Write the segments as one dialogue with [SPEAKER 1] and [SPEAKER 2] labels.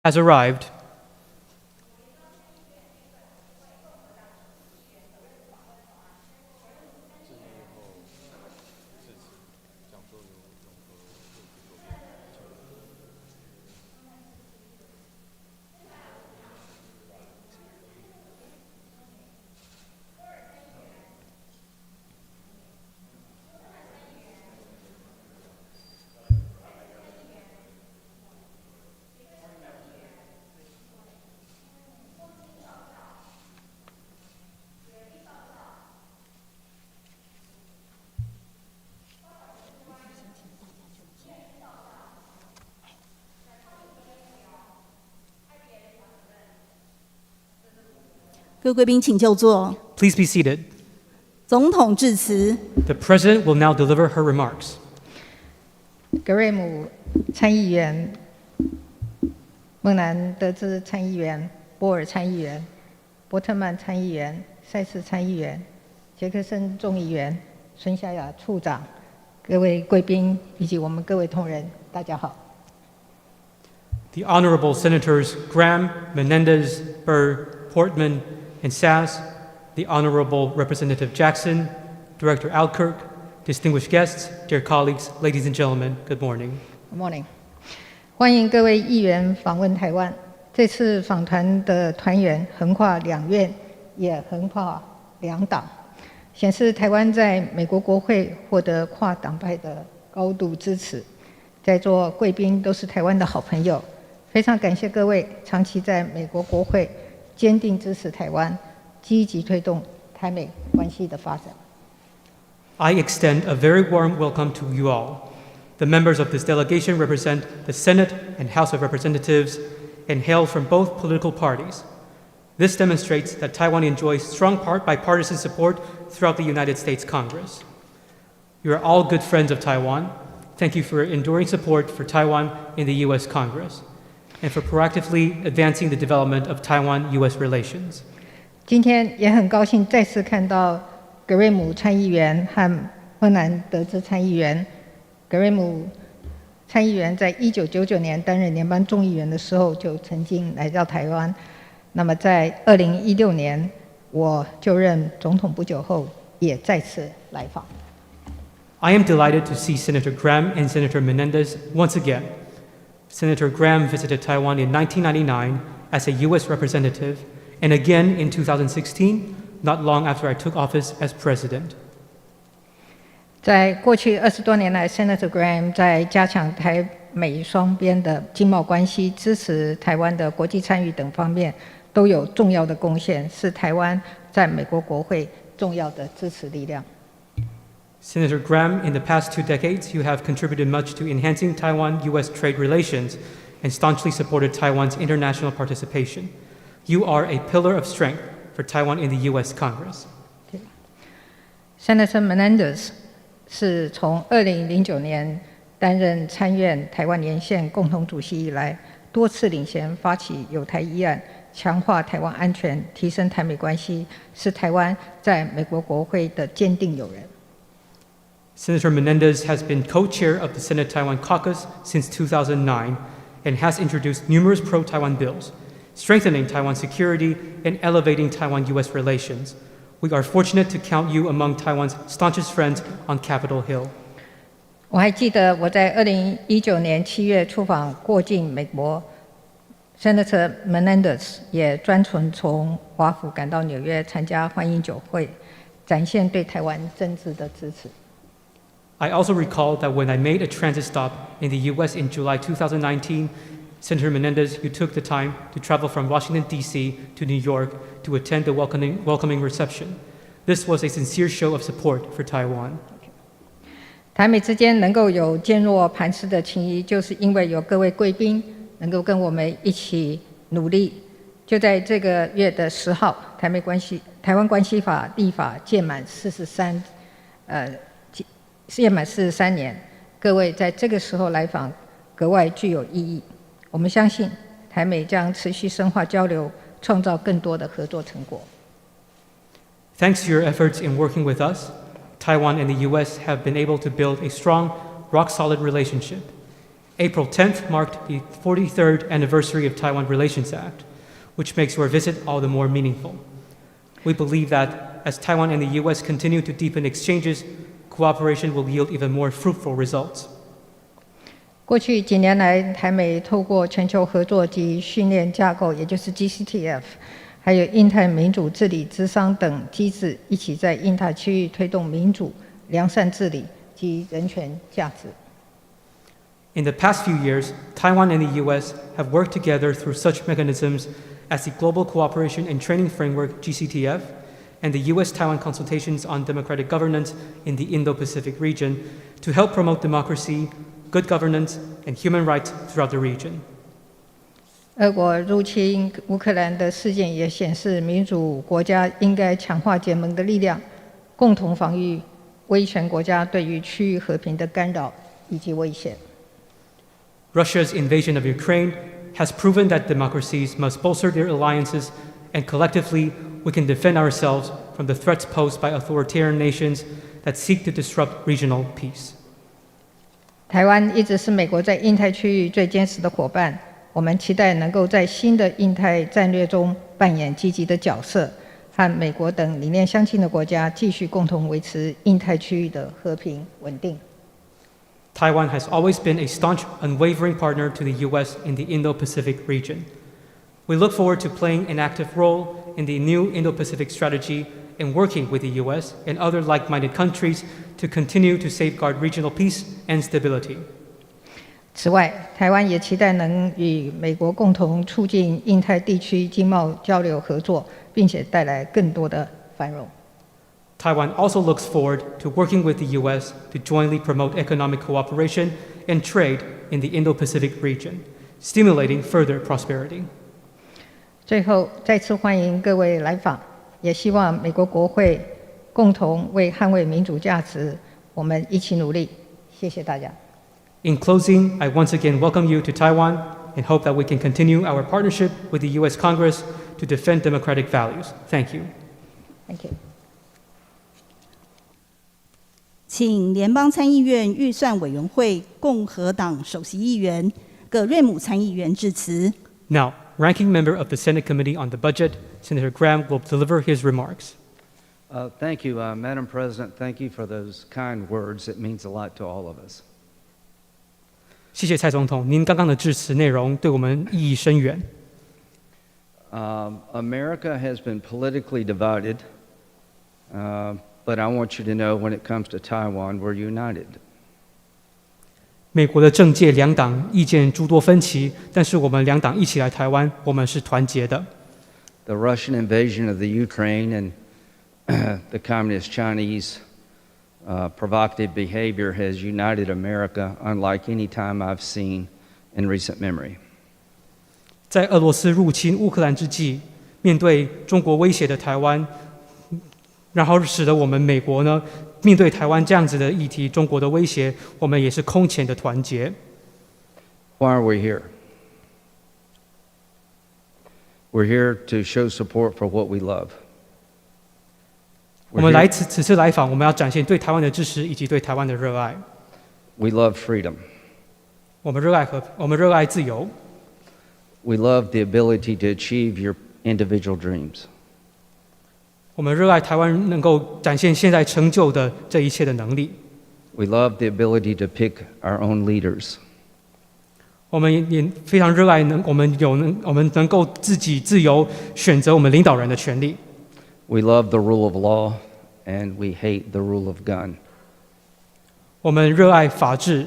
[SPEAKER 1] has arrived.
[SPEAKER 2] 各位贵宾请就座。
[SPEAKER 1] Please be seated.
[SPEAKER 2] 总统致辞。
[SPEAKER 1] The President will now deliver her remarks.
[SPEAKER 3] 葛瑞姆参议员、孟南德兹参议员、波尔参议员、波特曼参议员、塞斯参议员、杰克森众议员、孙夏雅处长、各位贵宾以及我们各位同仁，大家好。
[SPEAKER 1] The Honorable Senators Graham, Menendez, Burr, Portman, and Sass, the Honorable Representative Jackson, Director Alkirk, distinguished guests, dear colleagues, ladies and gentlemen, good morning.
[SPEAKER 3] Good morning. 欢迎各位议员访问台湾。这次访团的团员横跨两院，也横跨两党，显示台湾在美国国会获得跨党派的高度支持。在座贵宾都是台湾的好朋友，非常感谢各位长期在美国国会坚定支持台湾，积极推动台美关系的发展。
[SPEAKER 1] I extend a very warm welcome to you all. The members of this delegation represent the Senate and House of Representatives and hail from both political parties. This demonstrates that Taiwan enjoys strong bipartisan support throughout the United States Congress. You are all good friends of Taiwan. Thank you for your enduring support for Taiwan in the U.S. Congress and for proactively advancing the development of Taiwan-U.S. relations.
[SPEAKER 3] 今天也很高兴再次看到葛瑞姆参议员和孟南德兹参议员。葛瑞姆参议员在1999年担任联邦众议员的时候就曾经来到台湾。那么在2016年我就任总统不久后，也再次来访。
[SPEAKER 1] I am delighted to see Senator Graham and Senator Menendez once again. Senator Graham visited Taiwan in 1999 as a U.S. representative and again in 2016, not long after I took office as president.
[SPEAKER 3] 在过去20多年来 ，Senator Graham 在加强台美双边的经贸关系、支持台湾的国际参与等方面，都有重要的贡献，是台湾在美国国会重要的支持力量。
[SPEAKER 1] Senator Graham, in the past 2 decades, you have contributed much to enhancing Taiwan-U.S. trade relations and staunchly supported Taiwan's international participation. You are a pillar of strength for Taiwan in the U.S. Congress.
[SPEAKER 3] Senator Menendez 是从2009年担任参院台湾连线共同主席以来，多次领衔发起友台议案，强化台湾安全，提升台美关系，是台湾在美国国会的坚定友人。
[SPEAKER 1] Senator Menendez has been co-chair of the Senate Taiwan Caucus since 2009 and has introduced numerous pro-Taiwan bills, strengthening Taiwan's security and elevating Taiwan-U.S. relations. We are fortunate to count you among Taiwan's staunchest friends on Capitol Hill.
[SPEAKER 3] 我还记得我在2019年7月出访过境美国 ，Senator Menendez 也专程从华府赶到纽约参加欢迎酒会，展现对台湾真挚的支持。
[SPEAKER 1] I also recall that when I made a transit stop in the U.S. in July 2019, Senator Menendez, you took the time to travel from Washington, D.C. to New York to attend the welcoming reception. This was a sincere show of support for Taiwan.
[SPEAKER 3] 台美之间能够有坚若磐石的情谊，就是因为有各位贵宾能够跟我们一起努力。就在这个月的10号，台湾关系法立法届满43年，各位在这个时候来访格外具有意义。我们相信台美将持续深化交流，创造更多的合作成果。
[SPEAKER 1] Thanks to your efforts in working with us, Taiwan and the U.S. have been able to build a strong, rock-solid relationship. April 10th marked the 43rd anniversary of Taiwan Relations Act, which makes your visit all the more meaningful. We believe that as Taiwan and the U.S. continue to deepen exchanges, cooperation will yield even more fruitful results.
[SPEAKER 3] 过去几年来，台美透过全球合作及训练架构，也就是 GCTF， 还有印太民主治理咨商等机制，一起在印太区域推动民主、良善治理及人权价值。
[SPEAKER 1] In the past few years, Taiwan and the U.S. have worked together through such mechanisms as the Global Cooperation and Training Framework, GCTF, and the U.S.-Taiwan consultations on democratic governance in the Indo-Pacific region to help promote democracy, good governance, and human rights throughout the region.
[SPEAKER 3] 俄国入侵乌克兰的事件也显示，民主国家应该强化结盟的力量，共同防御威权国家对于区域和平的干扰以及威胁。
[SPEAKER 1] Russia's invasion of Ukraine has proven that democracies must bolster their alliances, and collectively, we can defend ourselves from the threats posed by authoritarian nations that seek to disrupt regional peace.
[SPEAKER 3] 台湾一直是美国在印太区域最坚实的伙伴，我们期待能够在新的印太战略中扮演积极的角色，和美国等理念相近的国家继续共同维持印太区域的和平稳定。
[SPEAKER 1] Taiwan has always been a staunch, unwavering partner to the U.S. in the Indo-Pacific region. We look forward to playing an active role in the new Indo-Pacific strategy and working with the U.S. and other like-minded countries to continue to safeguard regional peace and stability.
[SPEAKER 3] 此外，台湾也期待能与美国共同促进印太地区经贸交流合作，并且带来更多的繁荣。
[SPEAKER 1] Taiwan also looks forward to working with the U.S. to jointly promote economic cooperation and trade in the Indo-Pacific region, stimulating further prosperity.
[SPEAKER 3] 最后，再次欢迎各位来访，也希望美国国会共同为捍卫民主价值，我们一起努力。谢谢大家。
[SPEAKER 1] In closing, I once again welcome you to Taiwan and hope that we can continue our partnership with the U.S. Congress to defend democratic values. Thank you.
[SPEAKER 3] Thank you.
[SPEAKER 2] 请联邦参议院预算委员会共和党首席议员葛瑞姆参议员致辞。
[SPEAKER 1] Now, Ranking Member of the Senate Committee on the Budget, Senator Graham, will deliver his remarks.
[SPEAKER 4] Thank you, Madam President. Thank you for those kind words. It means a lot to all of us.
[SPEAKER 1] 谢谢蔡总统，您刚刚的致辞内容对我们意义深远。
[SPEAKER 4] America has been politically divided, but I want you to know when it comes to Taiwan, we're united.
[SPEAKER 1] 美国的政界两党意见诸多分歧，但是我们两党一起来台湾，我们是团结的。
[SPEAKER 4] The Russian invasion of the Ukraine and the Communist Chinese provocative behavior has united America unlike any time I've seen in recent memory.
[SPEAKER 1] 在俄罗斯入侵乌克兰之际，面对中国威胁的台湾，然后使得我们美国呢，面对台湾这样子的议题，中国的威胁，我们也是空前的团结。
[SPEAKER 4] Why are we here? We're here to show support for what we love.
[SPEAKER 1] 我们来此次来访，我们要展现对台湾的支持以及对台湾的热爱。
[SPEAKER 4] We love freedom.
[SPEAKER 1] 我们热爱自由。
[SPEAKER 4] We love the ability to achieve your individual dreams.
[SPEAKER 1] 我们热爱台湾能够展现现在成就的这一切的能力。
[SPEAKER 4] We love the ability to pick our own leaders.
[SPEAKER 1] 我们也非常热爱我们能够自己自由选择我们领导人的权利。
[SPEAKER 4] We love the rule of law, and we hate the rule of gun.
[SPEAKER 1] 我们热爱法治。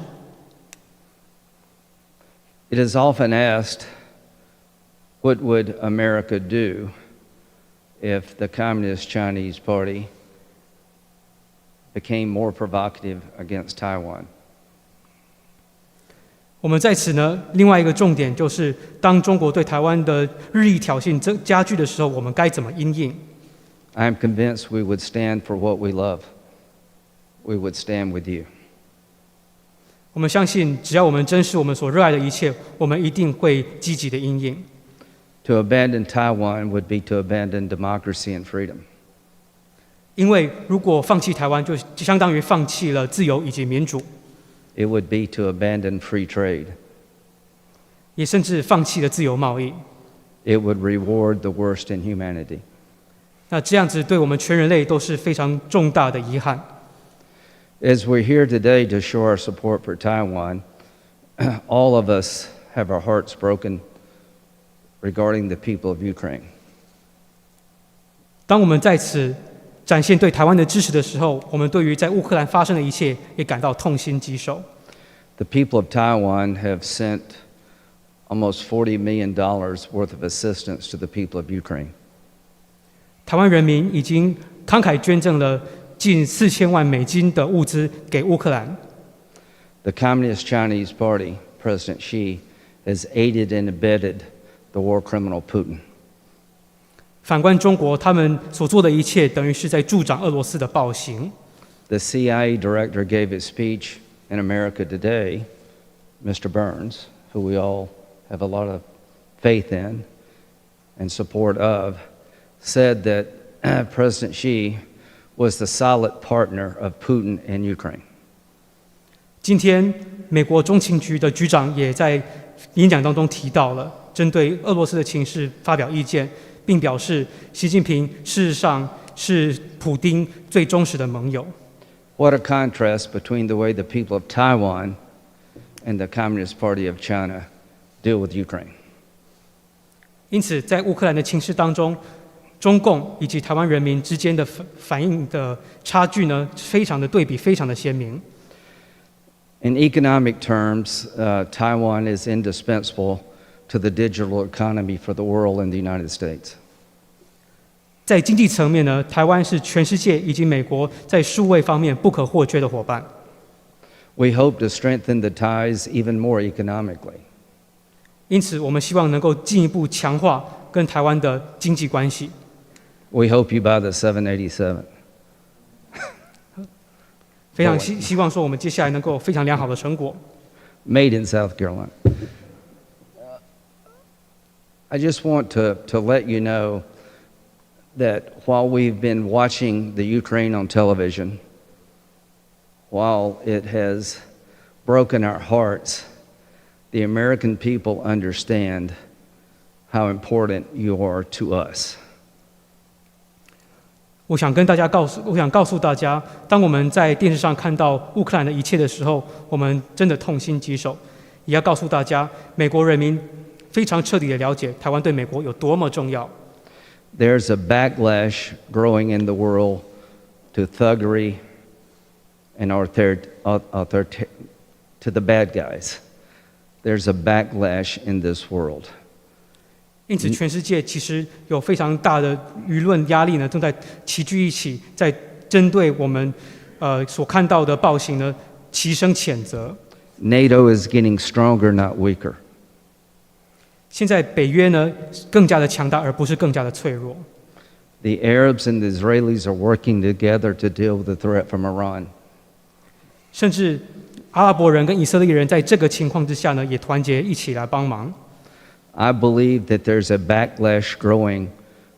[SPEAKER 4] It is often asked, what would America do if the Communist Chinese Party became more provocative against Taiwan?
[SPEAKER 1] 我们在此呢，另外一个重点就是，当中国对台湾的日益挑衅加剧的时候，我们该怎么因应？
[SPEAKER 4] I am convinced we would stand for what we love. We would stand with you.
[SPEAKER 1] 我们相信，只要我们珍视我们所热爱的一切，我们一定会积极的因应。
[SPEAKER 4] To abandon Taiwan would be to abandon democracy and freedom.
[SPEAKER 1] 因为如果放弃台湾，就相当于放弃了自由以及民主。
[SPEAKER 4] It would be to abandon free trade.
[SPEAKER 1] 也甚至放弃了自由贸易。
[SPEAKER 4] It would reward the worst in humanity.
[SPEAKER 1] 那这样子对我们全人类都是非常重大的遗憾。
[SPEAKER 4] As we're here today to show our support for Taiwan, all of us have our hearts broken regarding the people of Ukraine.
[SPEAKER 1] 当我们在此展现对台湾的支持的时候，我们对于在乌克兰发生的一切也感到痛心疾首。
[SPEAKER 4] The people of Taiwan have sent almost $40 million worth of assistance to the people of Ukraine.
[SPEAKER 1] 台湾人民已经慷慨捐赠了近4000万美金的物资给乌克兰。
[SPEAKER 4] The Communist Chinese Party, President Xi, has aided and abetted the war criminal Putin.
[SPEAKER 1] 反观中国，他们所做的一切等于是在助长俄罗斯的暴行。
[SPEAKER 4] The CIA director gave his speech in America today, Mr. Burns, who we all have a lot of faith in and support of, said that President Xi was the solid partner of Putin in Ukraine.
[SPEAKER 1] 今天，美国中情局的局长也在演讲当中提到了，针对俄罗斯的情势发表意见，并表示习近平事实上是普丁最忠实的盟友。
[SPEAKER 4] What a contrast between the way the people of Taiwan and the Communist Party of China deal with Ukraine.
[SPEAKER 1] 因此，在乌克兰的情势当中，中共以及台湾人民之间的反应的差距呢，非常的对比，非常的鲜明。
[SPEAKER 4] In economic terms, Taiwan is indispensable to the digital economy for the world and the United States.
[SPEAKER 1] 在经济层面呢，台湾是全世界以及美国在数位方面不可或缺的伙伴。
[SPEAKER 4] We hope to strengthen the ties even more economically.
[SPEAKER 1] 因此，我们希望能够进一步强化跟台湾的经济关系。
[SPEAKER 4] We hope you buy the 787.
[SPEAKER 1] 非常希望说，我们接下来能够有非常良好的成果。
[SPEAKER 4] Made in South Carolina. I just want to let you know that while we've been watching the Ukraine on television, while it has broken our hearts, the American people understand how important you are to us.
[SPEAKER 1] 我想告诉大家，当我们在电视上看到乌克兰的一切的时候，我们真的痛心疾首。也要告诉大家，美国人民非常彻底的了解台湾对美国有多么重要。
[SPEAKER 4] There's a backlash growing in the world to thuggery and to the bad guys. There's a backlash in this world.
[SPEAKER 1] 因此，全世界其实有非常大的舆论压力呢，正在齐聚一起，在针对我们所看到的暴行呢，齐声谴责。
[SPEAKER 4] NATO is getting stronger, not weaker.
[SPEAKER 1] 现在北约呢更加的强大，而不是更加的脆弱。
[SPEAKER 4] The Arabs and the Israelis are working together to deal with the threat from Iran.
[SPEAKER 1] 甚至阿拉伯人跟以色列人在这个情况之下呢，也团结一起来帮忙。
[SPEAKER 4] I believe that there's a backlash growing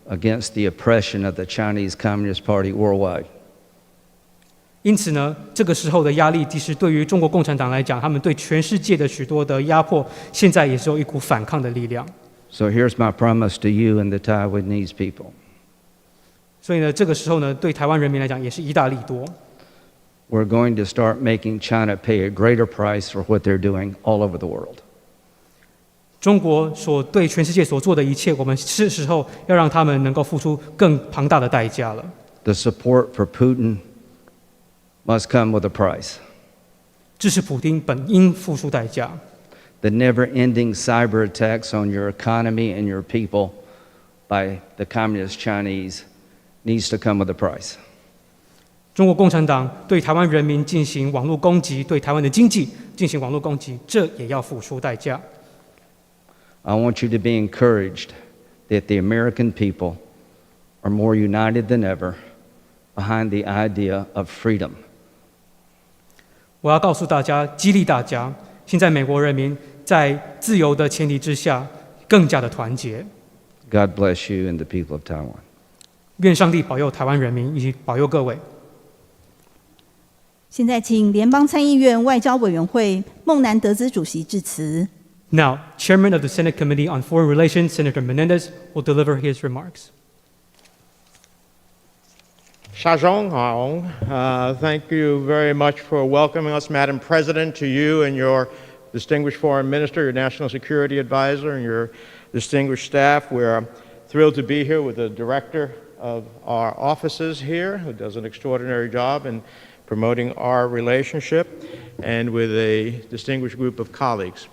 [SPEAKER 4] against the oppression of the Chinese Communist Party worldwide.
[SPEAKER 1] 因此呢，这个时候的压力，其实对于中国共产党来讲，他们对全世界的许多的压迫，现在也是有一股反抗的力量。
[SPEAKER 4] So here's my promise to you and the Taiwanese people.
[SPEAKER 1] 所以呢，这个时候呢，对台湾人民来讲也是一大利多。
[SPEAKER 4] We're going to start making China pay a greater price for what they're doing all over the world.
[SPEAKER 1] 中国所对全世界所做的一切，我们是时候要让他们能够付出更庞大的代价了。
[SPEAKER 4] The support for Putin must come with a price.
[SPEAKER 1] 支持普丁本应付出代价。
[SPEAKER 4] The never-ending cyber attacks on your economy and your people by the Communist Chinese needs to come with a price.
[SPEAKER 1] 中国共产党对台湾人民进行网络攻击，对台湾的经济进行网络攻击，这也要付出代价。
[SPEAKER 4] I want you to be encouraged that the American people are more united than ever behind the idea of freedom.
[SPEAKER 1] 我要告诉大家，激励大家，现在美国人民在自由的前提之下，更加的团结。
[SPEAKER 4] God bless you and the people of Taiwan.
[SPEAKER 1] 愿上帝保佑台湾人民，以及保佑各位。
[SPEAKER 2] 现在请联邦参议院外交委员会孟南德兹主席致辞。
[SPEAKER 1] Now, Chairman of the Senate Committee on Foreign Relations, Senator Menendez, will deliver his remarks.
[SPEAKER 5] 夏总好, thank you very much for welcoming us, Madam President, to you and your distinguished foreign minister, your national security advisor, and your distinguished staff. We're thrilled to be here with the director of our offices here, who does an extraordinary job in promoting our relationship, and with a distinguished group of colleagues.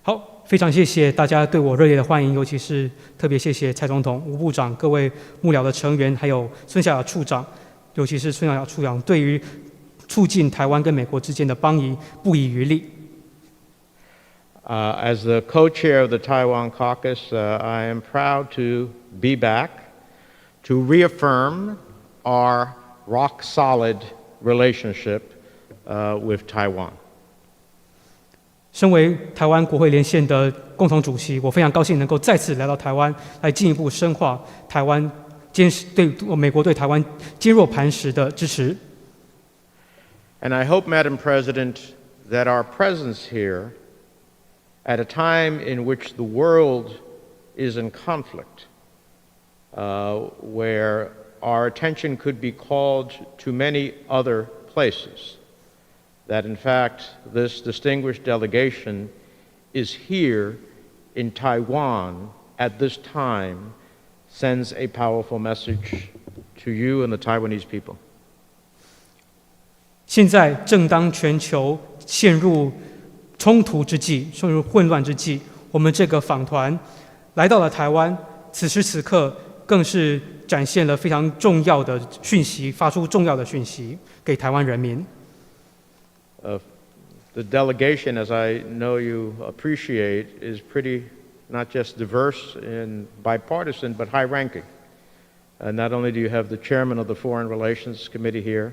[SPEAKER 1] 好，非常谢谢大家对我热烈的欢迎，尤其是特别谢谢蔡总统、吴部长、各位幕僚的成员，还有孙小雅处长，尤其是孙小雅处长对于促进台湾跟美国之间的邦谊不遗余力。
[SPEAKER 5] As the co-chair of the Taiwan caucus, I am proud to be back to reaffirm our rock-solid relationship with Taiwan.
[SPEAKER 1] 身为台湾国会连线的共同主席，我非常高兴能够再次来到台湾，来进一步深化台湾对美国对台湾坚若磐石的支持。
[SPEAKER 5] And I hope, Madam President, that our presence here at a time in which the world is in conflict, where our attention could be called to many other places, that in fact this distinguished delegation is here in Taiwan at this time sends a powerful message to you and the Taiwanese people.
[SPEAKER 1] 现在正当全球陷入冲突之际，陷入混乱之际，我们这个访团来到了台湾，此时此刻更是展现了非常重要的讯息，发出重要的讯息给台湾人民。
[SPEAKER 5] The delegation, as I know you appreciate, is pretty not just diverse and bipartisan, but high-ranking. Not only do you have the chairman of the Foreign Relations Committee here,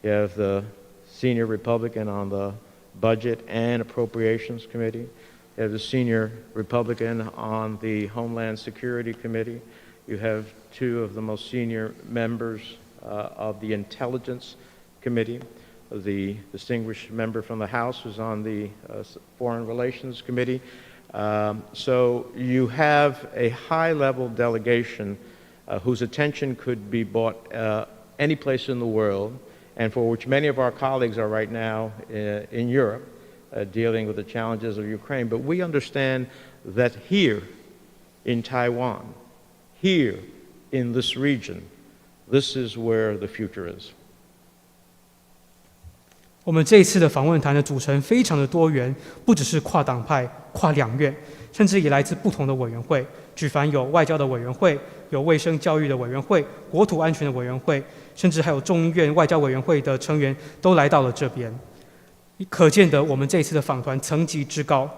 [SPEAKER 5] you have the senior Republican on the Budget and Appropriations Committee, you have the senior Republican on the Homeland Security Committee, you have two of the most senior members of the Intelligence Committee, the distinguished member from the House who's on the Foreign Relations Committee. So you have a high-level delegation whose attention could be brought any place in the world, and for which many of our colleagues are right now in Europe dealing with the challenges of Ukraine. But we understand that here in Taiwan, here in this region, this is where the future is.
[SPEAKER 1] 我们这一次的访问团的组成非常的多元，不只是跨党派、跨两院，甚至也来自不同的委员会。举凡有外交的委员会、有卫生教育的委员会、国土安全的委员会，甚至还有众议院外交委员会的成员都来到了这边。可见的，我们这一次的访团层级之高。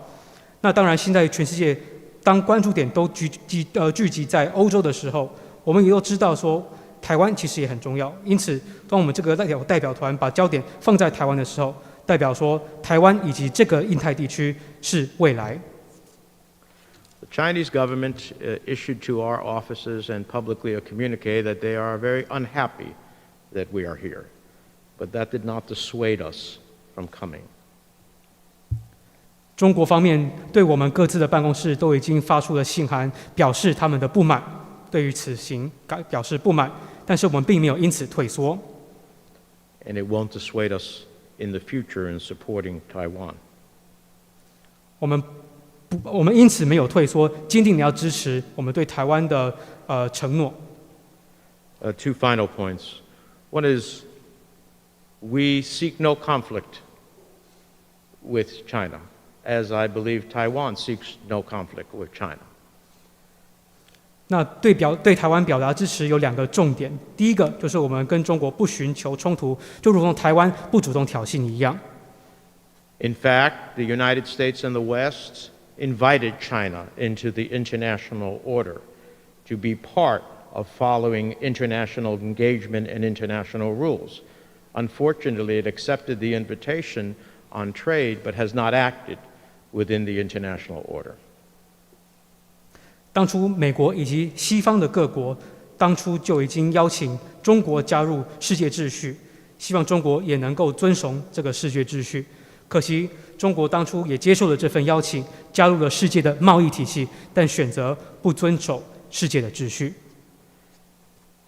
[SPEAKER 1] 那当然，现在全世界当关注点都聚集在欧洲的时候，我们也都知道说，台湾其实也很重要。因此，当我们这个代表团把焦点放在台湾的时候，代表说台湾以及这个印太地区是未来。
[SPEAKER 5] The Chinese government issued to our offices and publicly a communique that they are very unhappy that we are here, but that did not dissuade us from coming.
[SPEAKER 1] 中国方面对我们各自的办公室都已经发出了信函，表示他们的不满，对于此行表示不满，但是我们并没有因此退缩。
[SPEAKER 5] And it won't dissuade us in the future in supporting Taiwan.
[SPEAKER 1] 我们因此没有退缩，坚定地要支持我们对台湾的承诺。
[SPEAKER 5] Two final points. One is we seek no conflict with China, as I believe Taiwan seeks no conflict with China.
[SPEAKER 1] 那对台湾表达支持有两个重点，第一个就是我们跟中国不寻求冲突，就如同台湾不主动挑衅一样。
[SPEAKER 5] In fact, the United States and the West invited China into the international order to be part of following international engagement and international rules. Unfortunately, it accepted the invitation on trade, but has not acted within the international order.
[SPEAKER 1] 当初美国以及西方的各国当初就已经邀请中国加入世界秩序，希望中国也能够遵守这个世界秩序。可惜中国当初也接受了这份邀请，加入了世界的贸易体系，但选择不遵守世界的秩序。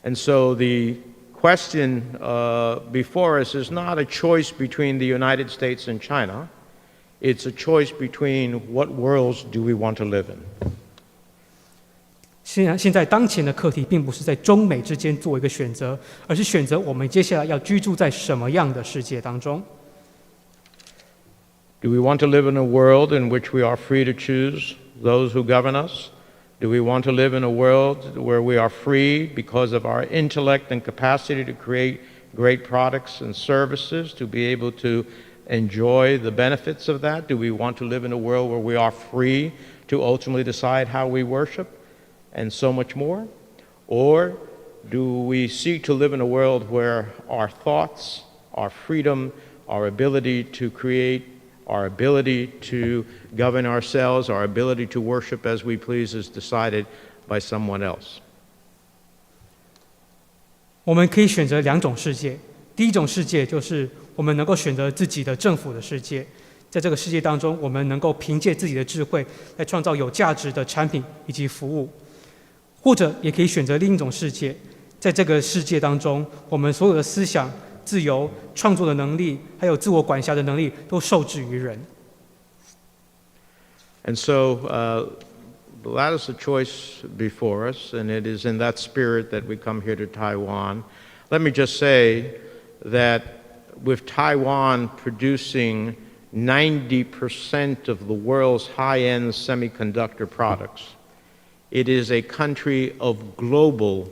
[SPEAKER 5] And so the question before us is not a choice between the United States and China. It's a choice between what worlds do we want to live in.
[SPEAKER 1] 现在当前的课题并不是在中美之间做一个选择，而是选择我们接下来要居住在什么样的世界当中。
[SPEAKER 5] Do we want to live in a world in which we are free to choose those who govern us? Do we want to live in a world where we are free because of our intellect and capacity to create great products and services, to be able to enjoy the benefits of that? Do we want to live in a world where we are free to ultimately decide how we worship and so much more? Or do we seek to live in a world where our thoughts, our freedom, our ability to create, our ability to govern ourselves, our ability to worship as we please is decided by someone else?
[SPEAKER 1] 我们可以选择两种世界。第一种世界就是我们能够选择自己的政府的世界，在这个世界当中，我们能够凭借自己的智慧来创造有价值的产品以及服务。或者也可以选择另一种世界，在这个世界当中，我们所有的思想、自由、创作的能力，还有自我管辖的能力，都受制于人。
[SPEAKER 5] And so that is the choice before us, and it is in that spirit that we come here to Taiwan. Let me just say that with Taiwan producing 90% of the world's high-end semiconductor products, it is a country of global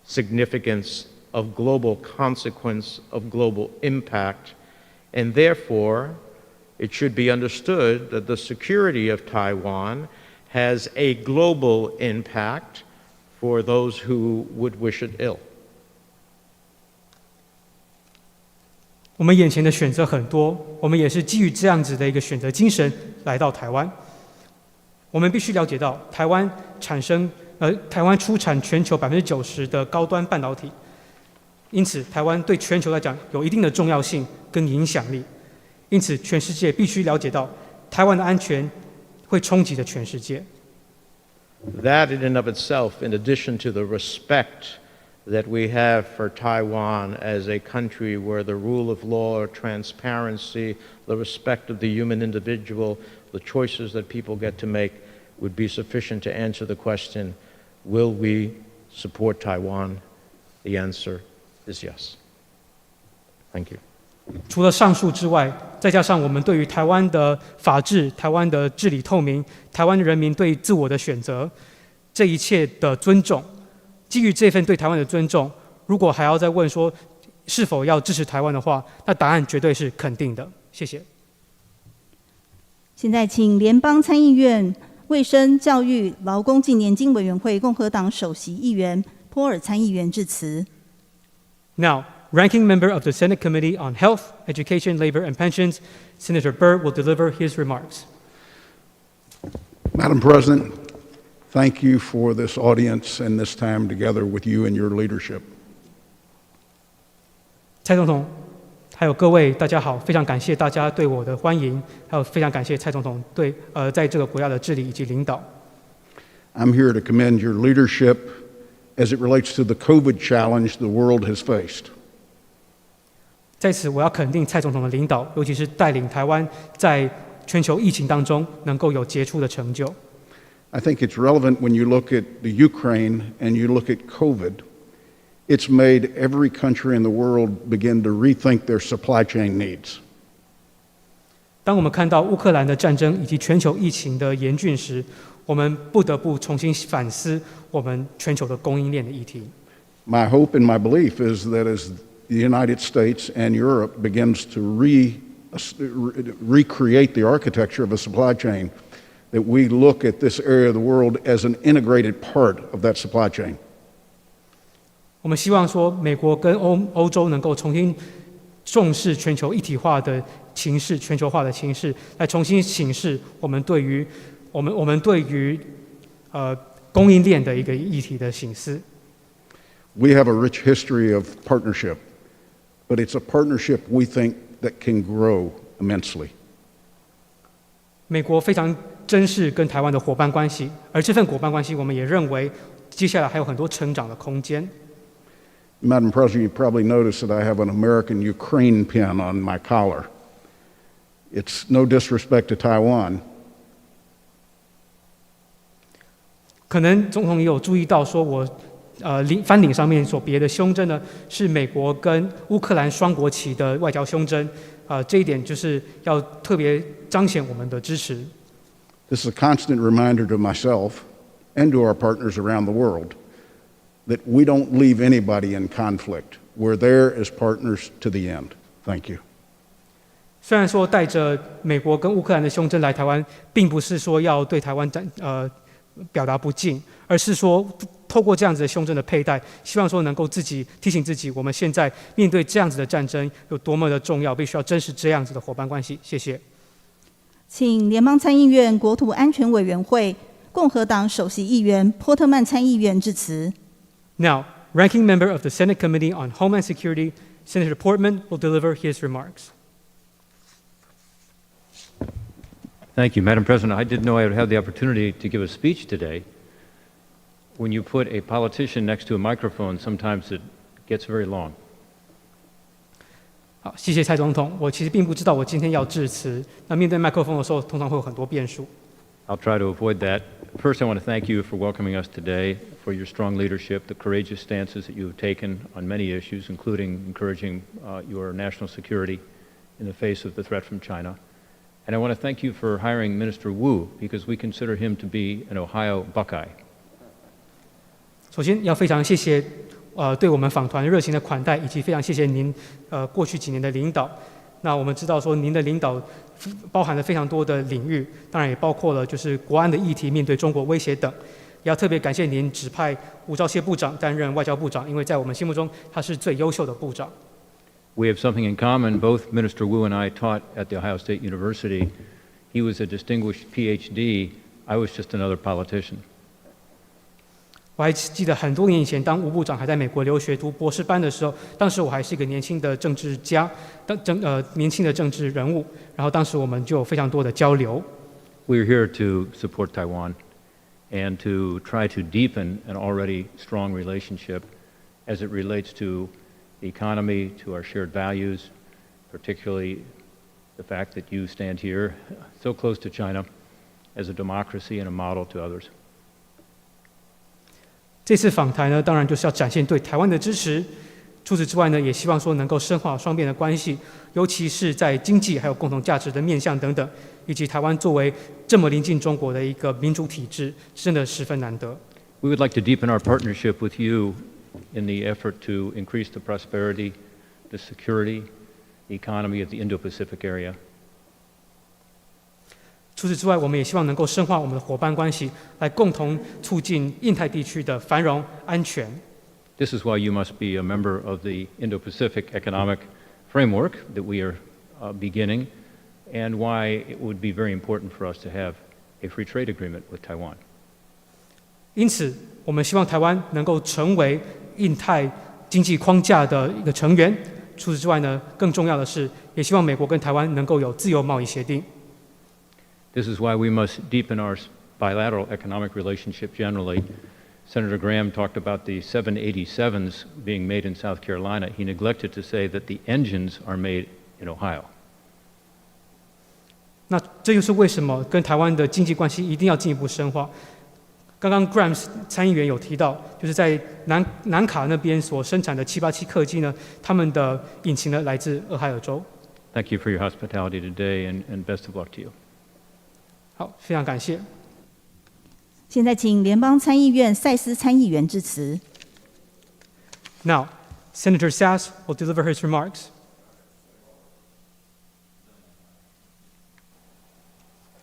[SPEAKER 5] significance, of global consequence, of global impact, and therefore it should be understood that the security of Taiwan has a global impact for those who would wish it ill.
[SPEAKER 1] 我们眼前的选择很多，我们也是基于这样子的一个选择精神来到台湾。我们必须了解到，台湾出产全球90%的高端半导体，因此台湾对全球来讲有一定的重要性跟影响力。因此，全世界必须了解到，台湾的安全会冲击着全世界。
[SPEAKER 5] That in and of itself, in addition to the respect that we have for Taiwan as a country where the rule of law, transparency, the respect of the human individual, the choices that people get to make would be sufficient to answer the question, will we support Taiwan? The answer is yes. Thank you.
[SPEAKER 1] 除了上述之外，再加上我们对于台湾的法治、台湾的治理透明、台湾人民对自我的选择，这一切的尊重，基于这份对台湾的尊重，如果还要再问说是否要支持台湾的话，那答案绝对是肯定的。谢谢。
[SPEAKER 2] 现在请联邦参议院卫生、教育、劳工及年金委员会共和党首席议员波尔参议员致辞。
[SPEAKER 1] Now, Ranking Member of the Senate Committee on Health, Education, Labor, and Pensions, Senator Burr will deliver his remarks.
[SPEAKER 6] Madam President, thank you for this audience and this time together with you and your leadership.
[SPEAKER 1] 蔡总统，还有各位，大家好！非常感谢大家对我的欢迎，还有非常感谢蔡总统在这个国家的治理以及领导。
[SPEAKER 6] I'm here to commend your leadership as it relates to the COVID challenge the world has faced.
[SPEAKER 1] 在此，我要肯定蔡总统的领导，尤其是带领台湾在全球疫情当中能够有杰出的成就。
[SPEAKER 6] I think it's relevant when you look at the Ukraine and you look at COVID. It's made every country in the world begin to rethink their supply chain needs.
[SPEAKER 1] 当我们看到乌克兰的战争以及全球疫情的严峻时，我们不得不重新反思我们全球的供应链的议题。
[SPEAKER 6] My hope and my belief is that as the United States and Europe begins to recreate the architecture of a supply chain, that we look at this area of the world as an integrated part of that supply chain.
[SPEAKER 1] 我们希望说，美国跟欧洲能够重新重视全球一体化的情势、全球化的情势，来重新审视我们对于供应链的一个议题的省思。
[SPEAKER 6] We have a rich history of partnership but it's a partnership we think that can grow immensely.
[SPEAKER 1] 美国非常珍视跟台湾的伙伴关系，而这份伙伴关系，我们也认为接下来还有很多成长的空间。
[SPEAKER 6] Madam President, you probably noticed that I have an American Ukraine pin on my collar. It's no disrespect to Taiwan.
[SPEAKER 1] 可能总统也有注意到，说我翻领上面所别的胸针呢，是美国跟乌克兰双国旗的外交胸针。这一点就是要特别彰显我们的支持。
[SPEAKER 6] This is a constant reminder to myself and to our partners around the world that we don't leave anybody in conflict. We're there as partners to the end. Thank you.
[SPEAKER 1] 虽然说带着美国跟乌克兰的胸针来台湾，并不是说要对台湾表达不敬，而是说透过这样子的胸针的佩戴，希望说能够自己提醒自己，我们现在面对这样子的战争有多么的重要，必须要珍视这样子的伙伴关系。谢谢。
[SPEAKER 2] 请联邦参议院国土安全委员会共和党首席议员波特曼参议员致辞。
[SPEAKER 1] Now, Ranking Member of the Senate Committee on Homeland Security, Senator Portman, will deliver his remarks.
[SPEAKER 7] Thank you, Madam President. I didn't know I would have the opportunity to give a speech today. When you put a politician next to a microphone, sometimes it gets very long.
[SPEAKER 1] 好，谢谢蔡总统。我其实并不知道我今天要致辞。那面对麦克风的时候，通常会有很多变数。
[SPEAKER 7] I'll try to avoid that. First, I want to thank you for welcoming us today, for your strong leadership, the courageous stances that you have taken on many issues, including encouraging your national security in the face of the threat from China. And I want to thank you for hiring Minister Wu, because we consider him to be an Ohio Buckeye.
[SPEAKER 1] 首先要非常谢谢对我们访团热情的款待，以及非常谢谢您过去几年的领导。那我们知道说您的领导包含了非常多的领域，当然也包括了就是国安的议题、面对中国威胁等。也要特别感谢您指派吴钊燮部长担任外交部长，因为在我们心目中他是最优秀的部长。
[SPEAKER 7] We have something in common. Both Minister Wu and I taught at the Ohio State University. He was a distinguished PhD. I was just another politician.
[SPEAKER 1] 我还记得很多年以前，当吴部长还在美国留学读博士班的时候，当时我还是一个年轻的政治家，年轻的政治人物。然后当时我们就有非常多的交流。
[SPEAKER 7] We're here to support Taiwan and to try to deepen an already strong relationship as it relates to the economy, to our shared values, particularly the fact that you stand here so close to China as a democracy and a model to others.
[SPEAKER 1] 这次访台呢，当然就是要展现对台湾的支持。除此之外呢，也希望说能够深化双边的关系，尤其是在经济还有共同价值的面向等等，以及台湾作为这么临近中国的一个民主体制，真的十分难得。
[SPEAKER 7] We would like to deepen our partnership with you in the effort to increase the prosperity, the security, the economy of the Indo-Pacific area.
[SPEAKER 1] 除此之外，我们也希望能够深化我们的伙伴关系，来共同促进印太地区的繁荣安全。
[SPEAKER 7] This is why you must be a member of the Indo-Pacific Economic Framework that we are beginning, and why it would be very important for us to have a free trade agreement with Taiwan.
[SPEAKER 1] 因此，我们希望台湾能够成为印太经济框架的一个成员。除此之外呢，更重要的是，也希望美国跟台湾能够有自由贸易协定。
[SPEAKER 7] This is why we must deepen our bilateral economic relationship generally. Senator Graham talked about the 787s being made in South Carolina. He neglected to say that the engines are made in Ohio.
[SPEAKER 1] 那这就是为什么跟台湾的经济关系一定要进一步深化。刚刚 Graham 参议员有提到，就是在南卡那边所生产的787客机呢，他们的引擎呢来自俄亥俄州。
[SPEAKER 7] Thank you for your hospitality today, and best of luck to you.
[SPEAKER 1] 好，非常感谢。
[SPEAKER 2] 现在请联邦参议院塞斯参议员致辞。
[SPEAKER 1] Now, Senator Sass will deliver his remarks.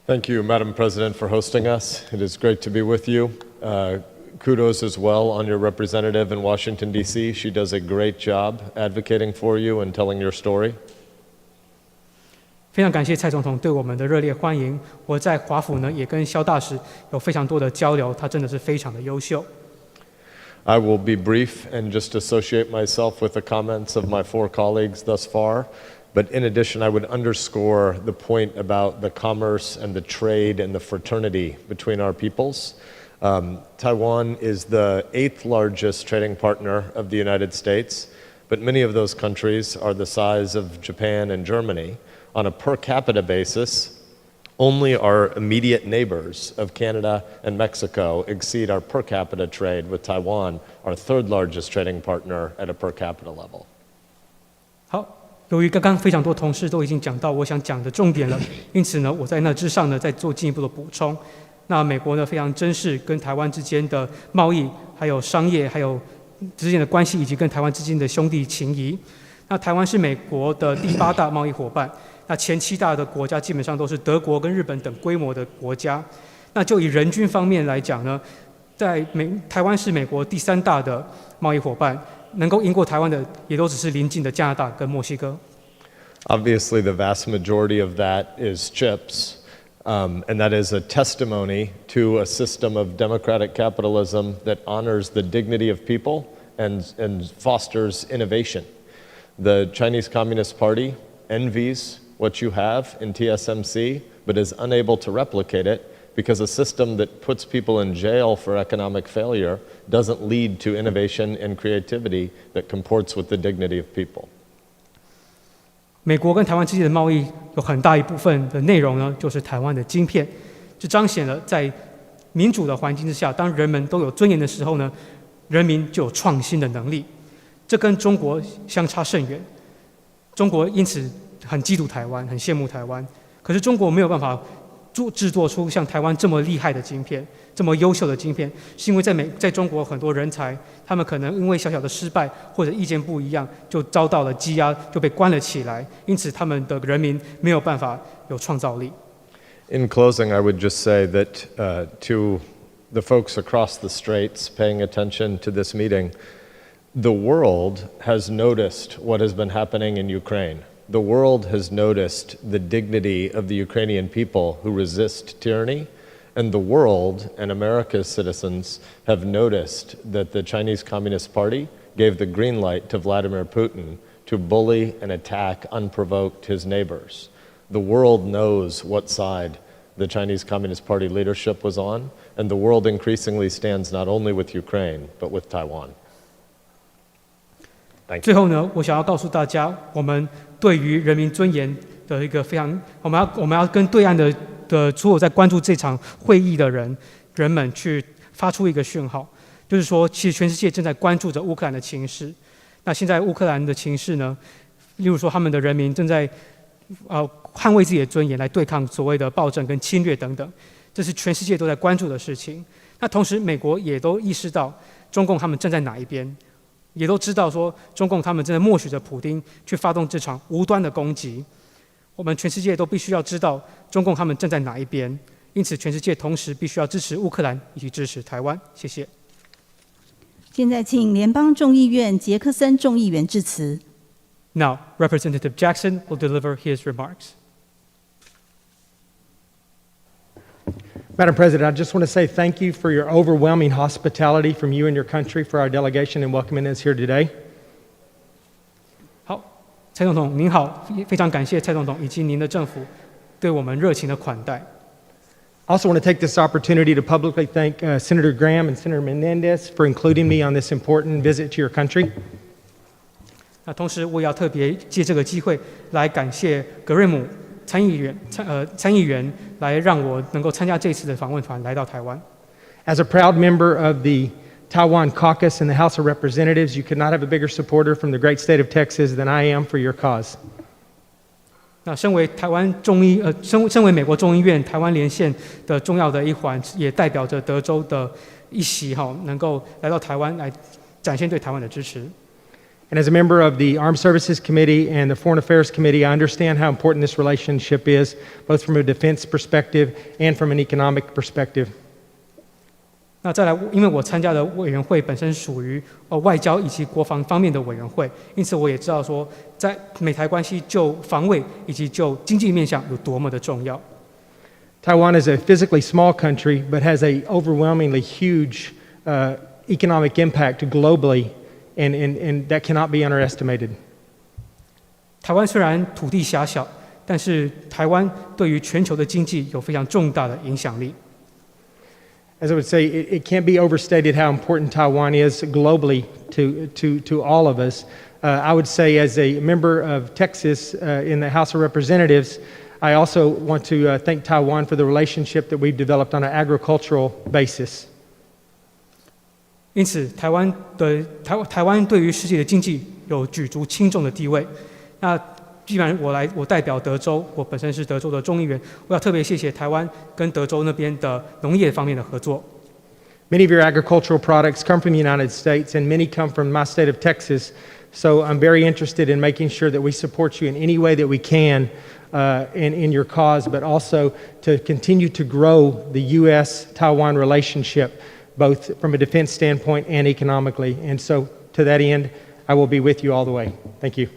[SPEAKER 8] Thank you, Madam President, for hosting us. It is great to be with you. Kudos as well on your representative in Washington, D.C. She does a great job advocating for you and telling your story.
[SPEAKER 1] 非常感谢蔡总统对我们的热烈欢迎。我在华府呢，也跟萧大使有非常多的交流，他真的是非常的优秀。
[SPEAKER 8] I will be brief and just associate myself with the comments of my 4 colleagues thus far. But in addition, I would underscore the point about the commerce and the trade and the fraternity between our peoples. Taiwan is the 8th largest trading partner of the United States, but many of those countries are the size of Japan and Germany. On a per capita basis, only our immediate neighbors of Canada and Mexico exceed our per capita trade, with Taiwan, our 3rd largest trading partner, at a per capita level.
[SPEAKER 1] 好，由于刚刚非常多同事都已经讲到我想讲的重点了，因此呢，我在那之上呢再做进一步的补充。那美国呢非常珍视跟台湾之间的贸易、还有商业、还有之间的关系，以及跟台湾之间的兄弟情谊。那台湾是美国的第8大贸易伙伴。那前7大的国家基本上都是德国跟日本等规模的国家。那就以人均方面来讲呢，台湾是美国第3大的贸易伙伴，能够赢过台湾的也都只是邻近的加拿大跟墨西哥。
[SPEAKER 8] Obviously, the vast majority of that is chips, and that is a testimony to a system of democratic capitalism that honors the dignity of people and fosters innovation. The Chinese Communist Party envies what you have in TSMC, but is unable to replicate it because a system that puts people in jail for economic failure doesn't lead to innovation and creativity that comports with the dignity of people.
[SPEAKER 1] 美国跟台湾之间的贸易有很大一部分的内容呢，就是台湾的晶片，这彰显了在民主的环境之下，当人们都有尊严的时候呢，人民就有创新的能力。这跟中国相差甚远。中国因此很嫉妒台湾，很羡慕台湾。可是中国没有办法制作出像台湾这么厉害的晶片，这么优秀的晶片，是因为在中国很多人才，他们可能因为小小的失败或者意见不一样，就遭到了羁押，就被关了起来。因此，他们的人民没有办法有创造力。
[SPEAKER 8] In closing, I would just say that to the folks across the straits paying attention to this meeting, the world has noticed what has been happening in Ukraine. The world has noticed the dignity of the Ukrainian people who resist tyranny, and the world and America's citizens have noticed that the Chinese Communist Party gave the green light to Vladimir Putin to bully and attack unprovoked his neighbors. The world knows what side the Chinese Communist Party leadership was on, and the world increasingly stands not only with Ukraine, but with Taiwan.
[SPEAKER 1] 最后呢，我想要告诉大家，我们对于人民尊严的一个非常，我们要跟对岸的所有在关注这场会议的人们去发出一个讯号，就是说，其实全世界正在关注着乌克兰的情势。那现在乌克兰的情势呢，例如说他们的人民正在捍卫自己的尊严，来对抗所谓的暴政跟侵略等等，这是全世界都在关注的事情。那同时，美国也都意识到中共他们站在哪一边。也都知道说，中共他们正在默许着普丁去发动这场无端的攻击。我们全世界都必须要知道中共他们站在哪一边，因此全世界同时必须要支持乌克兰以及支持台湾。谢谢。
[SPEAKER 2] 现在请联邦众议院杰克森众议员致辞。
[SPEAKER 1] Now, Representative Jackson will deliver his remarks.
[SPEAKER 9] Madam President, I just want to say thank you for your overwhelming hospitality from you and your country for our delegation and welcoming us here today.
[SPEAKER 1] 好，蔡总统您好，非常感谢蔡总统以及您的政府对我们热情的款待。
[SPEAKER 9] I also want to take this opportunity to publicly thank Senator Graham and Senator Menendez for including me on this important visit to your country.
[SPEAKER 1] 那同时，我也要特别借这个机会来感谢葛瑞姆参议员来让我能够参加这次的访问团来到台湾。
[SPEAKER 9] As a proud member of the Taiwan caucus in the House of Representatives, you could not have a bigger supporter from the great state of Texas than I am for your cause.
[SPEAKER 1] 那身为美国众议院台湾连线的重要的一环，也代表着德州的一席能够来到台湾来展现对台湾的支持。
[SPEAKER 9] And as a member of the Armed Services Committee and the Foreign Affairs Committee, I understand how important this relationship is, both from a defense perspective and from an economic perspective.
[SPEAKER 1] 那再来，因为我参加的委员会本身属于外交以及国防方面的委员会，因此我也知道说，在美台关系就防卫以及就经济面向有多么的重要。
[SPEAKER 9] Taiwan is a physically small country, but has an overwhelmingly huge economic impact globally, and that cannot be underestimated.
[SPEAKER 1] 台湾虽然土地狭小，但是台湾对于全球的经济有非常重大的影响力。
[SPEAKER 9] As I would say, it can't be overstated how important Taiwan is globally to all of us. I would say as a member of Texas in the House of Representatives, I also want to thank Taiwan for the relationship that we've developed on an agricultural basis.
[SPEAKER 1] 因此，台湾对于世界的经济有举足轻重的地位。那既然我代表德州，我本身是德州的众议员，我要特别谢谢台湾跟德州那边的农业方面的合作。
[SPEAKER 9] Many of your agricultural products come from the United States, and many come from my state of Texas. So I'm very interested in making sure that we support you in any way that we can in your cause, but also to continue to grow the U.S.-Taiwan relationship, both from a defense standpoint and economically. And so to that end, I will be with you all the way. Thank you.